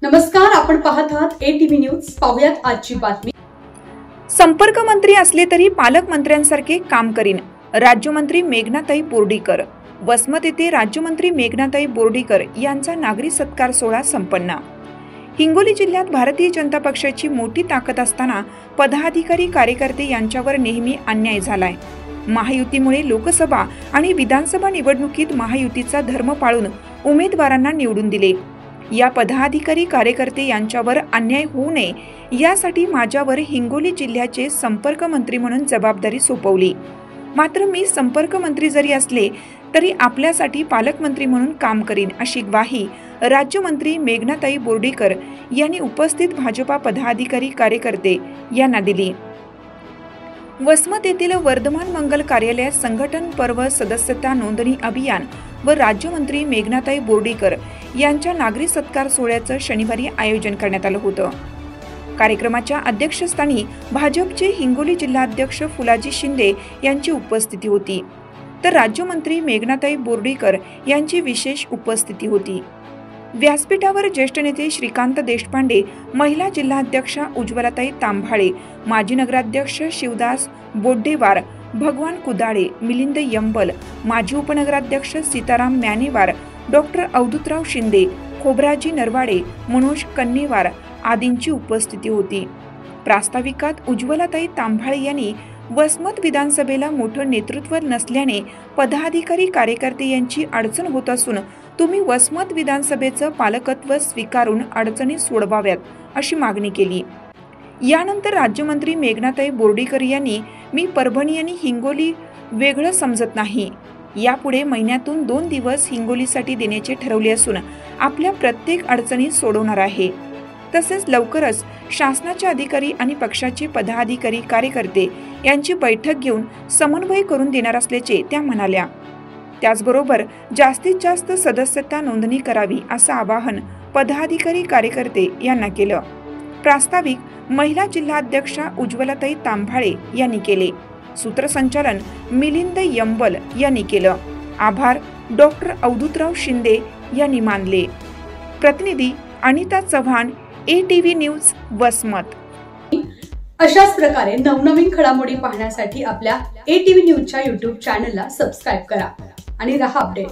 नमस्कार, आपण पाहत आहात ATV न्यूज। पाहूयात आजची बातमी। संपर्क मंत्री असले तरी पालकमंत्र्यांसारखे काम करीन, राज्यमंत्री मेघनाताई बोर्डीकर। वसमत येथे राज्यमंत्री मेघनाताई बोर्डीकर यांचा नागरी सत्कार सोहळा संपन्न। हिंगोली जिल्ह्यात भारतीय जनता पक्षाची मोठी ताकद असताना पदाधिकारी कार्यकर्ते यांच्यावर नेहमी अन्याय झालाय। महायुतीमुळे लोकसभा आणि विधानसभा निवडणुकीत महायुतीचा धर्म पाळून उमेदवारांना निवडून दिले। या पदाधिकारी कार्यकर्ते यांच्यावर अन्याय होऊ नये यासाठी माझ्यावर हिंगोली जिल्ह्याचे संपर्क मंत्री म्हणून जबाबदारी सोपवली। मात्र मी संपर्क मंत्री जरी असले तरी आपल्यासाठी पालकमंत्री म्हणून काम करीन, अशी ग्वाही राज्यमंत्री मेघनाताई बोर्डीकर यांनी उपस्थित भाजपा पदाधिकारी कार्यकर्ते यांना दिली। वसमत येथील वर्धमान मंगल कार्यालयात संघटन पर्व सदस्यता नोंदणी अभियान व राज्यमंत्री मेघनाताई बोर्डीकर यांच्या नागरी सत्कार सोहळ्याचं शनिवारी आयोजन करण्यात आलं होतं। कार्यक्रमाच्या अध्यक्षस्थानी भाजपचे हिंगोली जिल्हाध्यक्ष फुलाजी शिंदे यांची उपस्थिती होती, तर राज्यमंत्री मेघनाताई बोर्डीकर यांची विशेष उपस्थिती होती। व्यासपीठावर ज्येष्ठ नेते श्रीकांत देशपांडे, महिला जिल्हाध्यक्षा उज्ज्वलाताई तांभाळे, माजी नगराध्यक्ष शिवदास बोड्डेवार, भगवान कुदाळे, मिलिंद यंबल, माजी उपनगराध्यक्ष सीताराम म्यानेवार, डॉक्टर अवधूतराव शिंदे, खोबराजी नरवाडे, मनोज कन्नेवार आदींची उपस्थिती होती। प्रास्ताविकात उज्ज्वलाताई तांभाळे यांनी वसमत विधानसभेला मोठं नेतृत्व नसल्याने पदाधिकारी कार्यकर्ते यांची अडचण होत असून तुम्ही वसमत विधानसभेचं पालकत्व स्वीकारून अडचणी सोडवाव्यात, अशी मागणी केली। यानंतर राज्यमंत्री मेघनाताई बोर्डीकर यांनी मी परभणी आणि हिंगोली वेगळं समजत नाही, यापुढे महिन्यातून 2 दिवस हिंगोलीसाठी देण्याचे ठरवले असून आपल्या प्रत्येक अडचणी सोडवणार आहे। तसेच लवकरच शासनाचे अधिकारी आणि पक्षाचे पदाधिकारी कार्यकर्ते यांची बैठक घेऊन समन्वय करून देणार असल्याचे त्या म्हणाल्या। त्याचबरोबर जास्तीत जास्त सदस्यता नोंदणी करावी असं आवाहन पदाधिकारी कार्यकर्ते यांना केलं। प्रास्ताविक महिला जिल्हाध्यक्षा उज्ज्वलाताई तांभाळे यांनी केले। सूत्रसंचालन मिलिंद यंबल यांनी केलं। आभार डॉक्टर अवधूतराव शिंदे यांनी मानले। प्रतिनिधी अनिता चव्हाण, ATV न्यूज वसमत। अशाच प्रकारे नवनवीन घडामोडी पाहण्यासाठी आपल्या ATV न्यूजच्या YouTube चॅनलला सबस्क्राइब करा आणि रहा अपडेट।